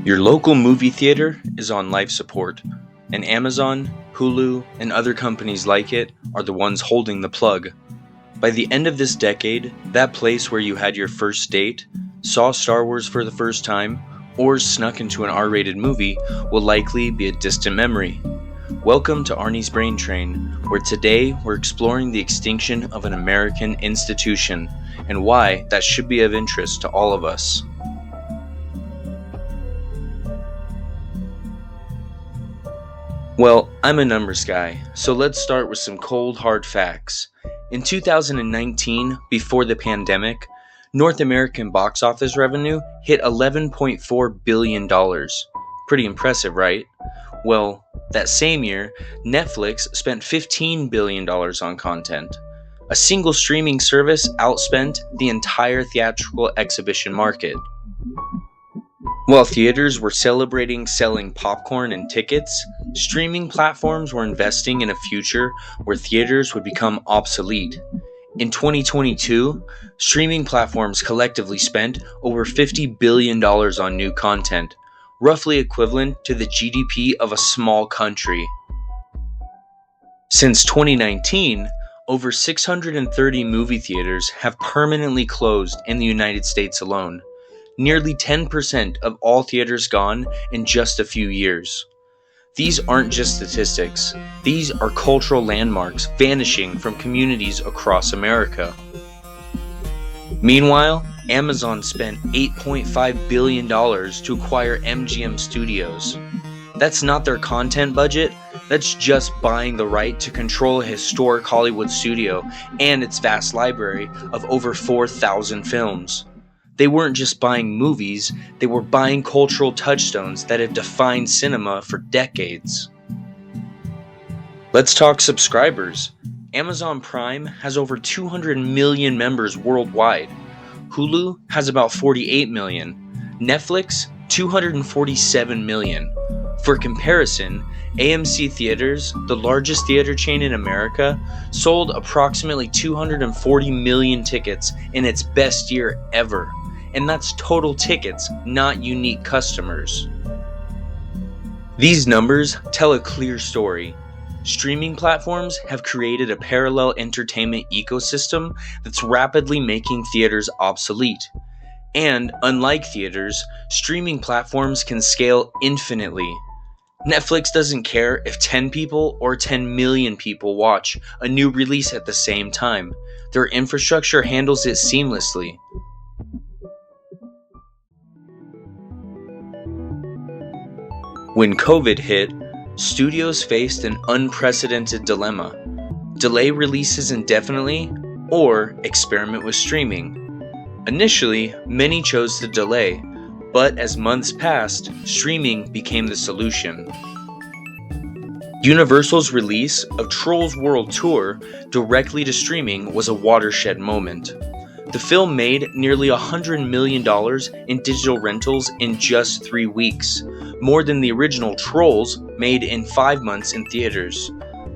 Your local movie theater is on life support, and Amazon, Hulu, and other companies like it are the ones holding the plug. By the end of this decade, that place where you had your first date, saw Star Wars for the first time, or snuck into an R-rated movie will likely be a distant memory. Welcome to Arnie's Brain Train, where today we're exploring the extinction of an American institution and why that should be of interest to all of us. Well, I'm a numbers guy, so let's start with some cold, hard facts. In 2019, before the pandemic, North American box office revenue hit $11.4 billion. Pretty impressive, right? Well, that same year, Netflix spent $15 billion on content. A single streaming service outspent the entire theatrical exhibition market. While theaters were celebrating selling popcorn and tickets, streaming platforms were investing in a future where theaters would become obsolete. In 2022, streaming platforms collectively spent over $50 billion on new content, roughly equivalent to the GDP of a small country. Since 2019, over 630 movie theaters have permanently closed in the United States alone. Nearly 10% of all theaters gone in just a few years. These aren't just statistics. These are cultural landmarks vanishing from communities across America. Meanwhile, Amazon spent $8.5 billion to acquire MGM Studios. That's not their content budget, that's just buying the right to control a historic Hollywood studio and its vast library of over 4,000 films. They weren't just buying movies, they were buying cultural touchstones that have defined cinema for decades. Let's talk subscribers. Amazon Prime has over 200 million members worldwide. Hulu has about 48 million. Netflix, 247 million. For comparison, AMC Theaters, the largest theater chain in America, sold approximately 240 million tickets in its best year ever. And that's total tickets, not unique customers. These numbers tell a clear story. Streaming platforms have created a parallel entertainment ecosystem that's rapidly making theaters obsolete. And unlike theaters, streaming platforms can scale infinitely. Netflix doesn't care if 10 people or 10 million people watch a new release at the same time. Their infrastructure handles it seamlessly. When COVID hit, studios faced an unprecedented dilemma: delay releases indefinitely or experiment with streaming. Initially, many chose to delay, but as months passed, streaming became the solution. Universal's release of Trolls World Tour directly to streaming was a watershed moment. The film made nearly $100 million in digital rentals in just 3 weeks, more than the original Trolls made in 5 months in theaters.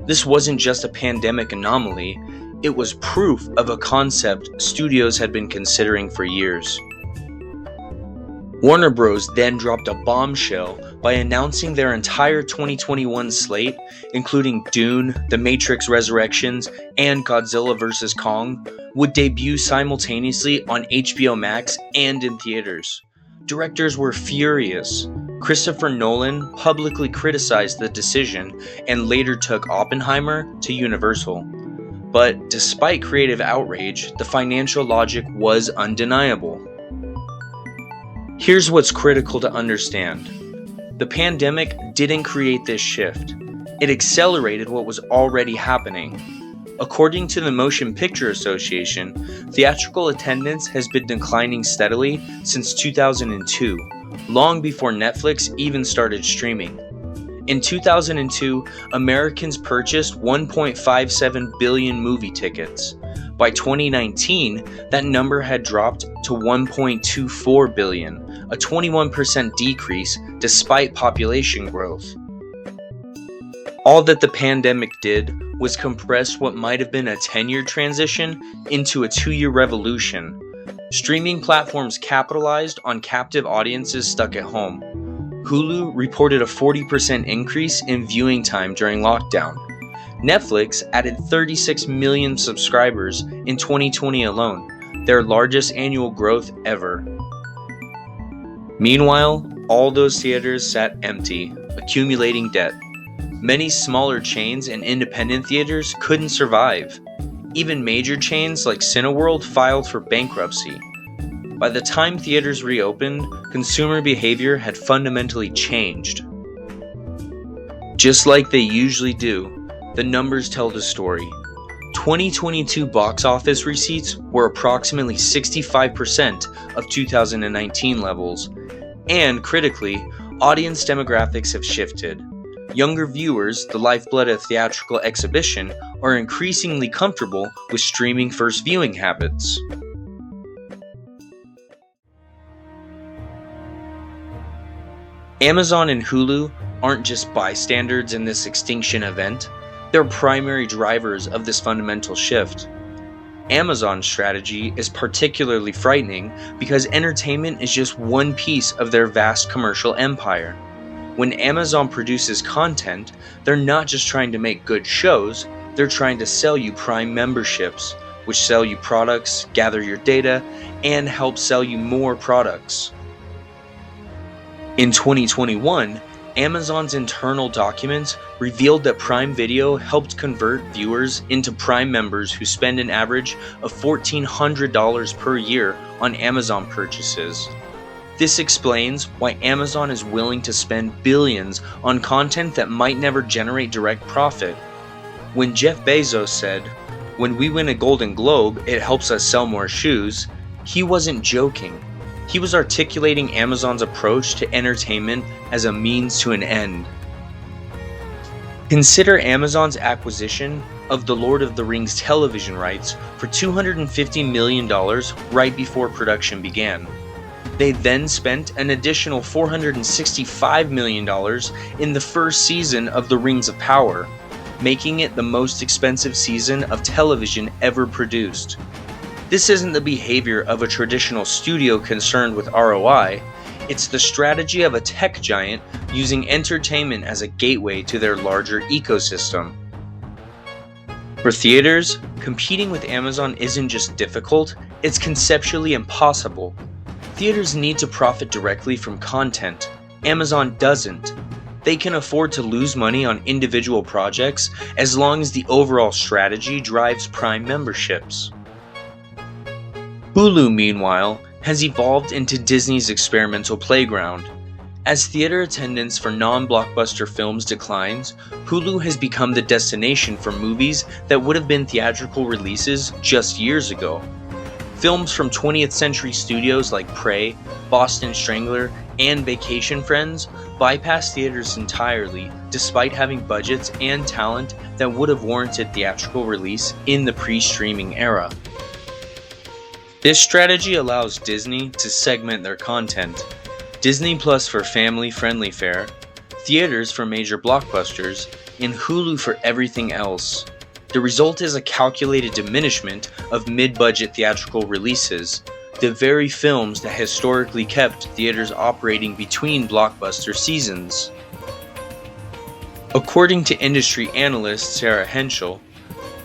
This wasn't just a pandemic anomaly, it was proof of a concept studios had been considering for years. Warner Bros. Then dropped a bombshell by announcing their entire 2021 slate, including Dune, The Matrix Resurrections, and Godzilla vs. Kong, would debut simultaneously on HBO Max and in theaters. Directors were furious. Christopher Nolan publicly criticized the decision and later took Oppenheimer to Universal. But despite creative outrage, the financial logic was undeniable. Here's what's critical to understand. The pandemic didn't create this shift. It accelerated what was already happening. According to the Motion Picture Association, theatrical attendance has been declining steadily since 2002, long before Netflix even started streaming. In 2002, Americans purchased 1.57 billion movie tickets. By 2019, that number had dropped to 1.24 billion, a 21% decrease despite population growth. All that the pandemic did was compress what might have been a 10-year transition into a 2-year revolution. Streaming platforms capitalized on captive audiences stuck at home. Hulu reported a 40% increase in viewing time during lockdown. Netflix added 36 million subscribers in 2020 alone, their largest annual growth ever. Meanwhile, all those theaters sat empty, accumulating debt. Many smaller chains and independent theaters couldn't survive. Even major chains like Cineworld filed for bankruptcy. By the time theaters reopened, consumer behavior had fundamentally changed. Just like they usually do, the numbers tell the story. 2022 box office receipts were approximately 65% of 2019 levels, and critically, audience demographics have shifted. Younger viewers, the lifeblood of theatrical exhibition, are increasingly comfortable with streaming first viewing habits. Amazon and Hulu aren't just bystanders in this extinction event, they're primary drivers of this fundamental shift. Amazon's strategy is particularly frightening because entertainment is just one piece of their vast commercial empire. When Amazon produces content, they're not just trying to make good shows, they're trying to sell you Prime memberships, which sell you products, gather your data, and help sell you more products. In 2021, Amazon's internal documents revealed that Prime Video helped convert viewers into Prime members who spend an average of $1,400 per year on Amazon purchases. This explains why Amazon is willing to spend billions on content that might never generate direct profit. When Jeff Bezos said, "When we win a Golden Globe, it helps us sell more shoes," he wasn't joking. He was articulating Amazon's approach to entertainment as a means to an end. Consider Amazon's acquisition of the Lord of the Rings television rights for $250 million right before production began. They then spent an additional $465 million in the first season of The Rings of Power, making it the most expensive season of television ever produced. This isn't the behavior of a traditional studio concerned with ROI, it's the strategy of a tech giant using entertainment as a gateway to their larger ecosystem. For theaters, competing with Amazon isn't just difficult, it's conceptually impossible. Theaters need to profit directly from content. Amazon doesn't. They can afford to lose money on individual projects as long as the overall strategy drives Prime memberships. Hulu, meanwhile, has evolved into Disney's experimental playground. As theater attendance for non-blockbuster films declines, Hulu has become the destination for movies that would have been theatrical releases just years ago. Films from 20th century studios like Prey, Boston Strangler, and Vacation Friends bypass theaters entirely, despite having budgets and talent that would have warranted theatrical release in the pre-streaming era. This strategy allows Disney to segment their content. Disney Plus for family-friendly fare, theaters for major blockbusters, and Hulu for everything else. The result is a calculated diminishment of mid-budget theatrical releases, the very films that historically kept theaters operating between blockbuster seasons. According to industry analyst Sarah Henschel,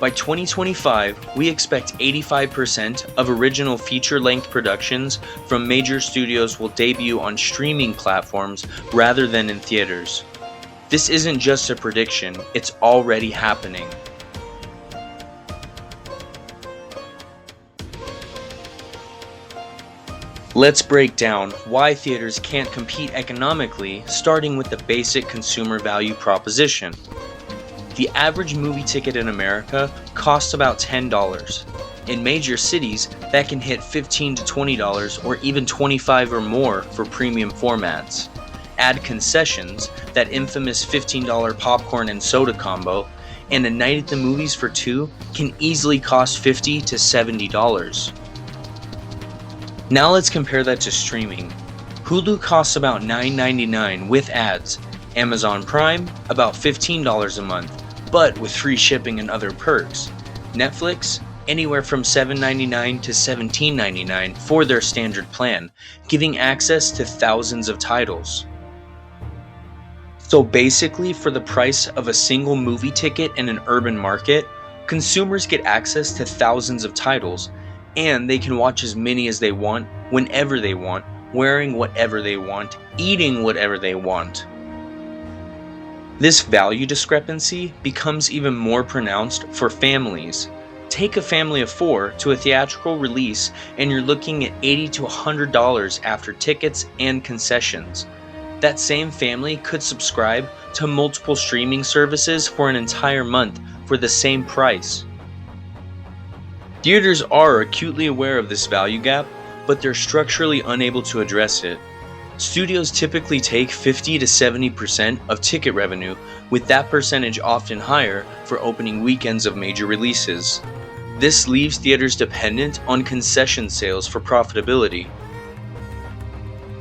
by 2025, we expect 85% of original feature-length productions from major studios will debut on streaming platforms rather than in theaters. This isn't just a prediction, it's already happening. Let's break down why theaters can't compete economically, starting with the basic consumer value proposition. The average movie ticket in America costs about $10. In major cities, that can hit $15 to $20 or even $25 or more for premium formats. Add concessions, that infamous $15 popcorn and soda combo, and a night at the movies for two can easily cost $50 to $70. Now let's compare that to streaming. Hulu costs about $9.99 with ads, Amazon Prime about $15 a month, but with free shipping and other perks. Netflix, anywhere from $7.99 to $17.99 for their standard plan, giving access to thousands of titles. So basically, for the price of a single movie ticket in an urban market, consumers get access to thousands of titles, and they can watch as many as they want, whenever they want, wearing whatever they want, eating whatever they want. This value discrepancy becomes even more pronounced for families. Take a family of 4 to a theatrical release and you're looking at $80 to $100 after tickets and concessions. That same family could subscribe to multiple streaming services for an entire month for the same price. Theaters are acutely aware of this value gap, but they're structurally unable to address it. Studios typically take 50 to 70% of ticket revenue, with that percentage often higher for opening weekends of major releases. This leaves theaters dependent on concession sales for profitability.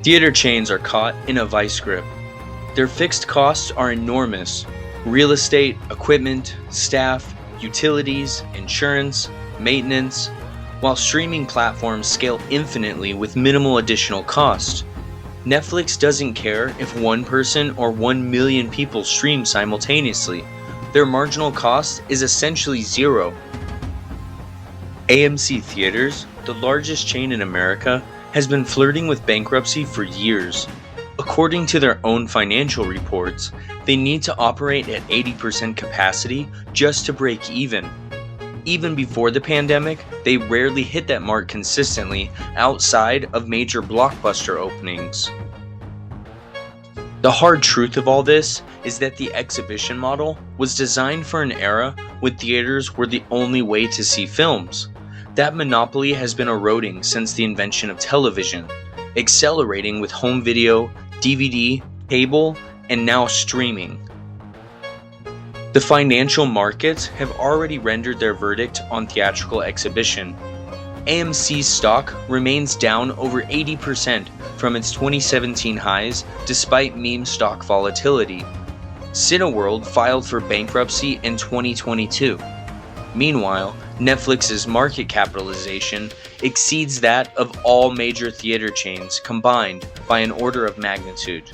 Theater chains are caught in a vice grip. Their fixed costs are enormous: real estate, equipment, staff, utilities, insurance, maintenance, while streaming platforms scale infinitely with minimal additional cost. Netflix doesn't care if 1 person or 1 million people stream simultaneously. Their marginal cost is essentially zero. AMC Theaters, the largest chain in America, has been flirting with bankruptcy for years. According to their own financial reports, they need to operate at 80% capacity just to break even. Even before the pandemic, they rarely hit that mark consistently outside of major blockbuster openings. The hard truth of all this is that the exhibition model was designed for an era when theaters were the only way to see films. That monopoly has been eroding since the invention of television, accelerating with home video, DVD, cable, and now streaming. The financial markets have already rendered their verdict on theatrical exhibition. AMC's stock remains down over 80% from its 2017 highs despite meme stock volatility. Cineworld filed for bankruptcy in 2022. Meanwhile, Netflix's market capitalization exceeds that of all major theater chains combined by an order of magnitude.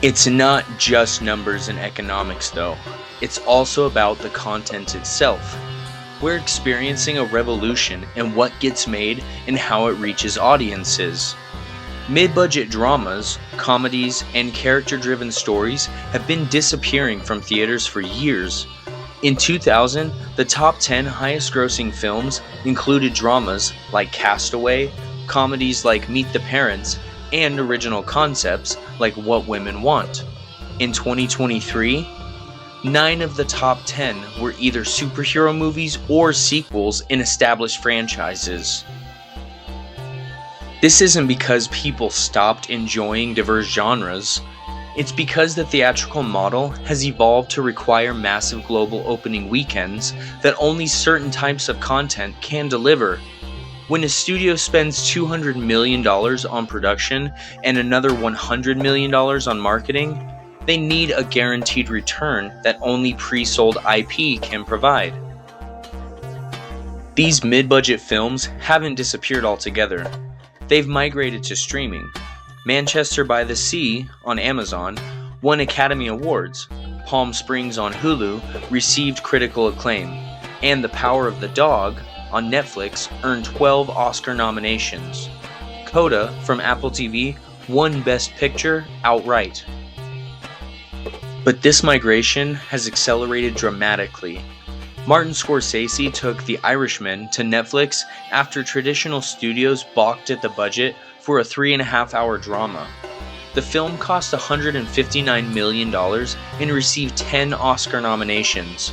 It's not just numbers and economics though, it's also about the content itself. We're experiencing a revolution in what gets made and how it reaches audiences. Mid-budget dramas, comedies, and character-driven stories have been disappearing from theaters for years. In 2000, the top 10 highest-grossing films included dramas like Castaway, comedies like Meet the Parents, and original concepts like What Women Want. In 2023, 9 of the top 10 were either superhero movies or sequels in established franchises. This isn't because people stopped enjoying diverse genres. It's because the theatrical model has evolved to require massive global opening weekends that only certain types of content can deliver. When a studio spends $200 million on production and another $100 million on marketing, they need a guaranteed return that only pre-sold IP can provide. These mid-budget films haven't disappeared altogether. They've migrated to streaming. Manchester by the Sea on Amazon won Academy Awards. Palm Springs on Hulu received critical acclaim. And The Power of the Dog on Netflix earned 12 Oscar nominations. Coda from Apple TV won Best Picture outright. But this migration has accelerated dramatically. Martin Scorsese took The Irishman to Netflix after traditional studios balked at the budget for a 3.5-hour drama. The film cost $159 million and received 10 Oscar nominations.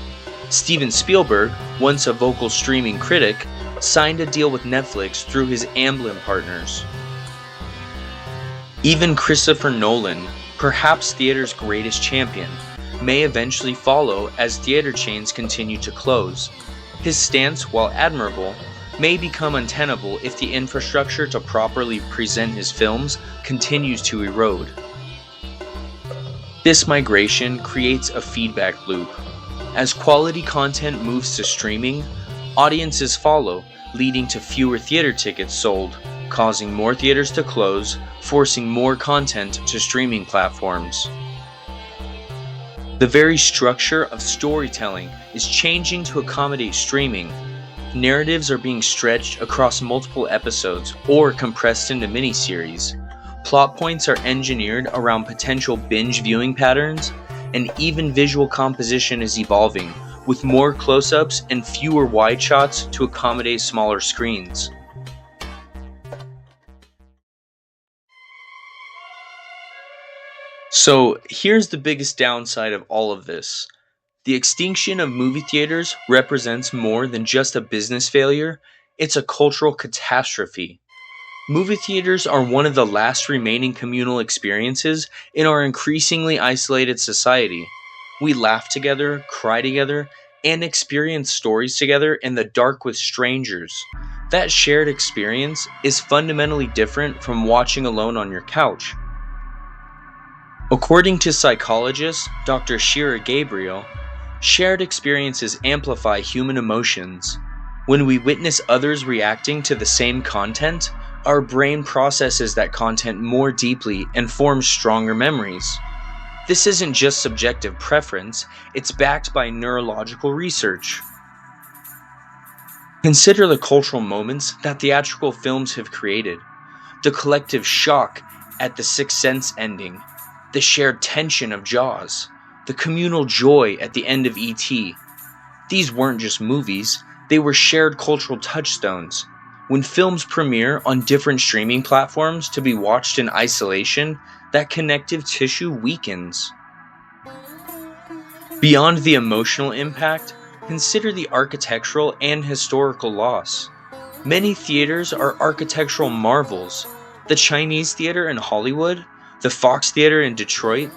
Steven Spielberg, once a vocal streaming critic, signed a deal with Netflix through his Amblin partners. Even Christopher Nolan, perhaps theater's greatest champion, may eventually follow as theater chains continue to close. His stance, while admirable, may become untenable if the infrastructure to properly present his films continues to erode. This migration creates a feedback loop. As quality content moves to streaming, audiences follow, leading to fewer theater tickets sold, causing more theaters to close, forcing more content to streaming platforms. The very structure of storytelling is changing to accommodate streaming. Narratives are being stretched across multiple episodes or compressed into miniseries. Plot points are engineered around potential binge viewing patterns, and even visual composition is evolving, with more close-ups and fewer wide shots to accommodate smaller screens. So here's the biggest downside of all of this. The extinction of movie theaters represents more than just a business failure, it's a cultural catastrophe. Movie theaters are one of the last remaining communal experiences in our increasingly isolated society. We laugh together, cry together, and experience stories together in the dark with strangers. That shared experience is fundamentally different from watching alone on your couch. According to psychologist Dr. Shira Gabriel, shared experiences amplify human emotions. When we witness others reacting to the same content, our brain processes that content more deeply and forms stronger memories. This isn't just subjective preference, it's backed by neurological research. Consider the cultural moments that theatrical films have created. The collective shock at The Sixth Sense ending, the shared tension of Jaws, the communal joy at the end of E.T. These weren't just movies, they were shared cultural touchstones. When films premiere on different streaming platforms to be watched in isolation, that connective tissue weakens. Beyond the emotional impact, consider the architectural and historical loss. Many theaters are architectural marvels. The Chinese Theater in Hollywood, the Fox Theater in Detroit,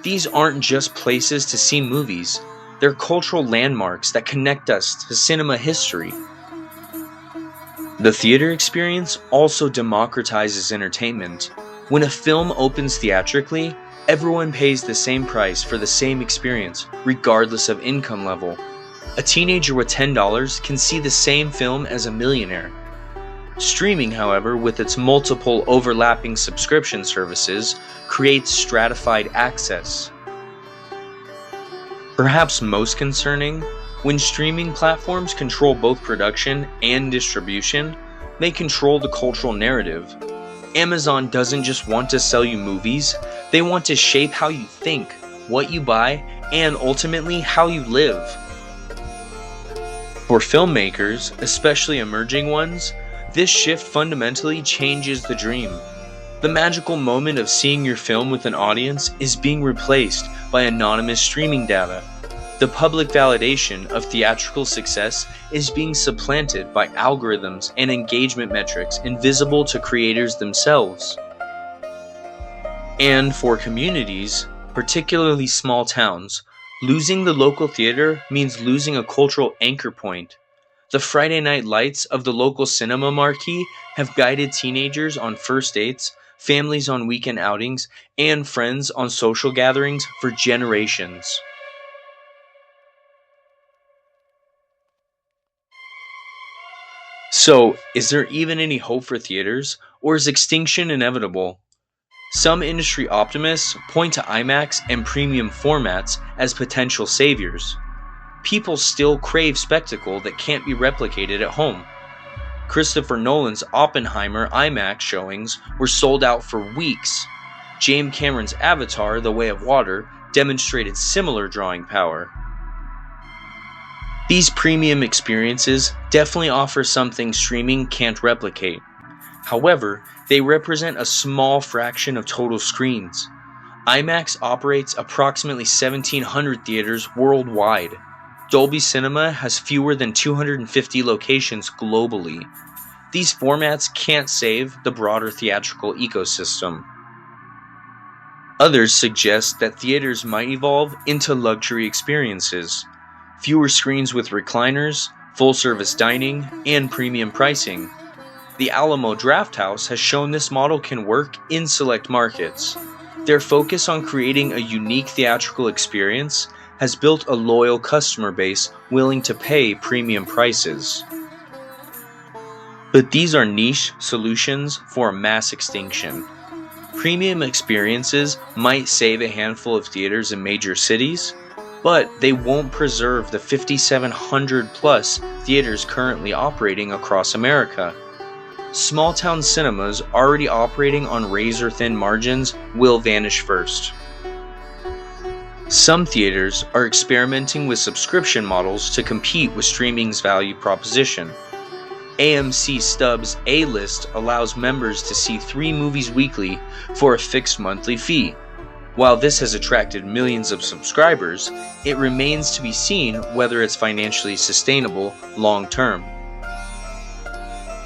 these aren't just places to see movies, they're cultural landmarks that connect us to cinema history. The theater experience also democratizes entertainment. When a film opens theatrically, everyone pays the same price for the same experience, regardless of income level. A teenager with $10 can see the same film as a millionaire. Streaming, however, with its multiple overlapping subscription services, creates stratified access. Perhaps most concerning, when streaming platforms control both production and distribution, they control the cultural narrative. Amazon doesn't just want to sell you movies, they want to shape how you think, what you buy, and ultimately how you live. For filmmakers, especially emerging ones, this shift fundamentally changes the dream. The magical moment of seeing your film with an audience is being replaced by anonymous streaming data. The public validation of theatrical success is being supplanted by algorithms and engagement metrics invisible to creators themselves. And for communities, particularly small towns, losing the local theater means losing a cultural anchor point. The Friday night lights of the local cinema marquee have guided teenagers on first dates, families on weekend outings, and friends on social gatherings for generations. So, is there even any hope for theaters, or is extinction inevitable? Some industry optimists point to IMAX and premium formats as potential saviors. People still crave spectacle that can't be replicated at home. Christopher Nolan's Oppenheimer IMAX showings were sold out for weeks. James Cameron's Avatar: The Way of Water demonstrated similar drawing power. These premium experiences definitely offer something streaming can't replicate. However, they represent a small fraction of total screens. IMAX operates approximately 1,700 theaters worldwide. Dolby Cinema has fewer than 250 locations globally. These formats can't save the broader theatrical ecosystem. Others suggest that theaters might evolve into luxury experiences. Fewer screens with recliners, full-service dining, and premium pricing. The Alamo Drafthouse has shown this model can work in select markets. Their focus on creating a unique theatrical experience has built a loyal customer base willing to pay premium prices. But these are niche solutions for a mass extinction. Premium experiences might save a handful of theaters in major cities, but they won't preserve the 5,700 plus theaters currently operating across America. Small town cinemas already operating on razor-thin margins will vanish first. Some theaters are experimenting with subscription models to compete with streaming's value proposition. AMC Stubs A-List allows members to see 3 movies weekly for a fixed monthly fee. While this has attracted millions of subscribers, it remains to be seen whether it's financially sustainable long term.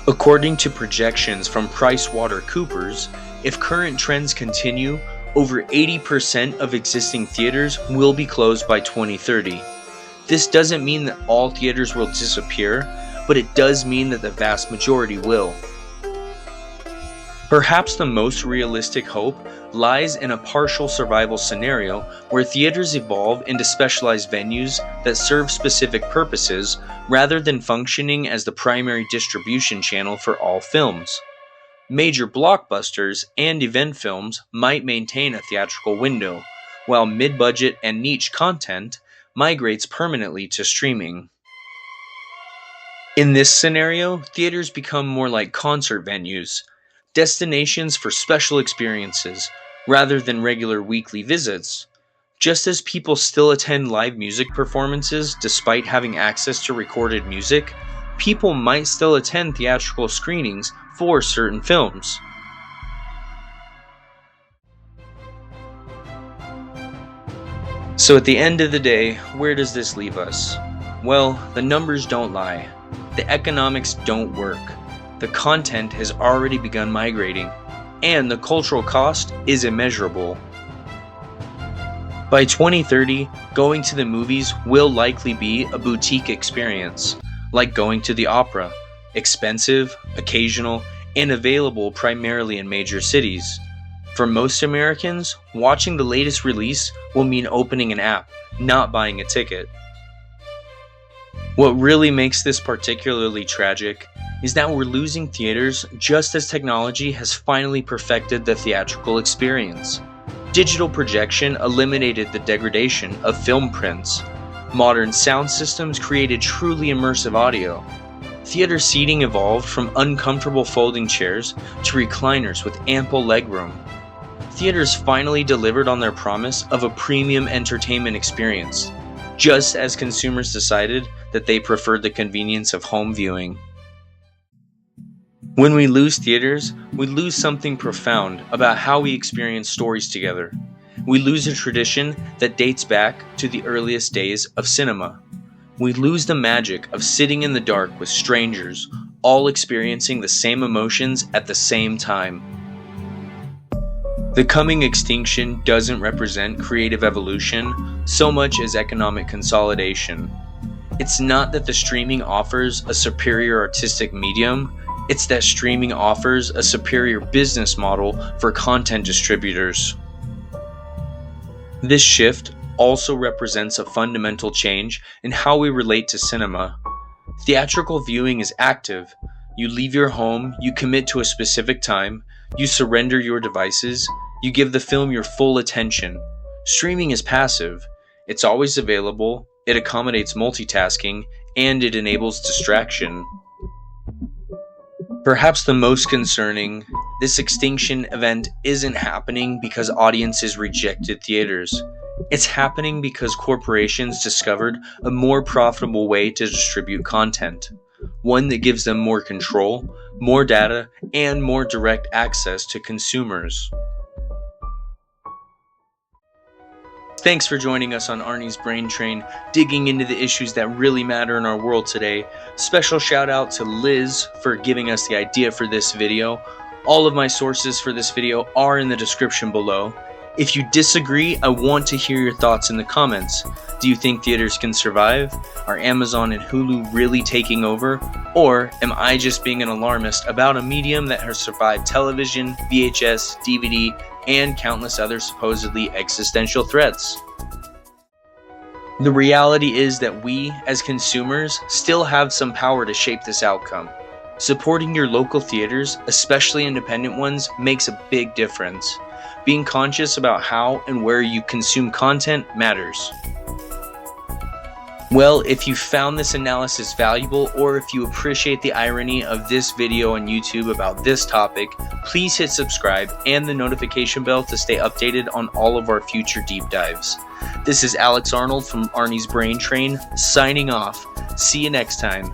According to projections from PricewaterhouseCoopers, if current trends continue, over 80% of existing theaters will be closed by 2030. This doesn't mean that all theaters will disappear, but it does mean that the vast majority will. Perhaps the most realistic hope lies in a partial survival scenario where theaters evolve into specialized venues that serve specific purposes rather than functioning as the primary distribution channel for all films. Major blockbusters and event films might maintain a theatrical window, while mid-budget and niche content migrates permanently to streaming. In this scenario, theaters become more like concert venues, destinations for special experiences, rather than regular weekly visits. Just as people still attend live music performances despite having access to recorded music, people might still attend theatrical screenings for certain films. So at the end of the day, where does this leave us? Well, the numbers don't lie. The economics don't work. The content has already begun migrating, and the cultural cost is immeasurable. By 2030, going to the movies will likely be a boutique experience, like going to the opera, expensive, occasional, and available primarily in major cities. For most Americans, watching the latest release will mean opening an app, not buying a ticket. What really makes this particularly tragic is that we're losing theaters just as technology has finally perfected the theatrical experience. Digital projection eliminated the degradation of film prints. Modern sound systems created truly immersive audio. Theater seating evolved from uncomfortable folding chairs to recliners with ample legroom. Theaters finally delivered on their promise of a premium entertainment experience, just as consumers decided that they preferred the convenience of home viewing. When we lose theaters, we lose something profound about how we experience stories together. We lose a tradition that dates back to the earliest days of cinema. We lose the magic of sitting in the dark with strangers, all experiencing the same emotions at the same time. The coming extinction doesn't represent creative evolution so much as economic consolidation. It's not that the streaming offers a superior artistic medium, it's that streaming offers a superior business model for content distributors. This shift also represents a fundamental change in how we relate to cinema. Theatrical viewing is active. You leave your home, you commit to a specific time, you surrender your devices, you give the film your full attention. Streaming is passive. It's always available, it accommodates multitasking, and it enables distraction. Perhaps the most concerning, this extinction event isn't happening because audiences rejected theaters. It's happening because corporations discovered a more profitable way to distribute content, one that gives them more control, more data, and more direct access to consumers. Thanks for joining us on Arnie's Brain Train, digging into the issues that really matter in our world today. Special shout out to Liz for giving us the idea for this video. All of my sources for this video are in the description below. If you disagree, I want to hear your thoughts in the comments. Do you think theaters can survive? Are Amazon and Hulu really taking over? Or am I just being an alarmist about a medium that has survived television, VHS, DVD, and countless other supposedly existential threats? The reality is that we, as consumers, still have some power to shape this outcome. Supporting your local theaters, especially independent ones, makes a big difference. Being conscious about how and where you consume content matters. Well, if you found this analysis valuable, or if you appreciate the irony of this video on YouTube about this topic, please hit subscribe and the notification bell to stay updated on all of our future deep dives. This is Alex Arnold from Arnie's Brain Train, signing off. See you next time.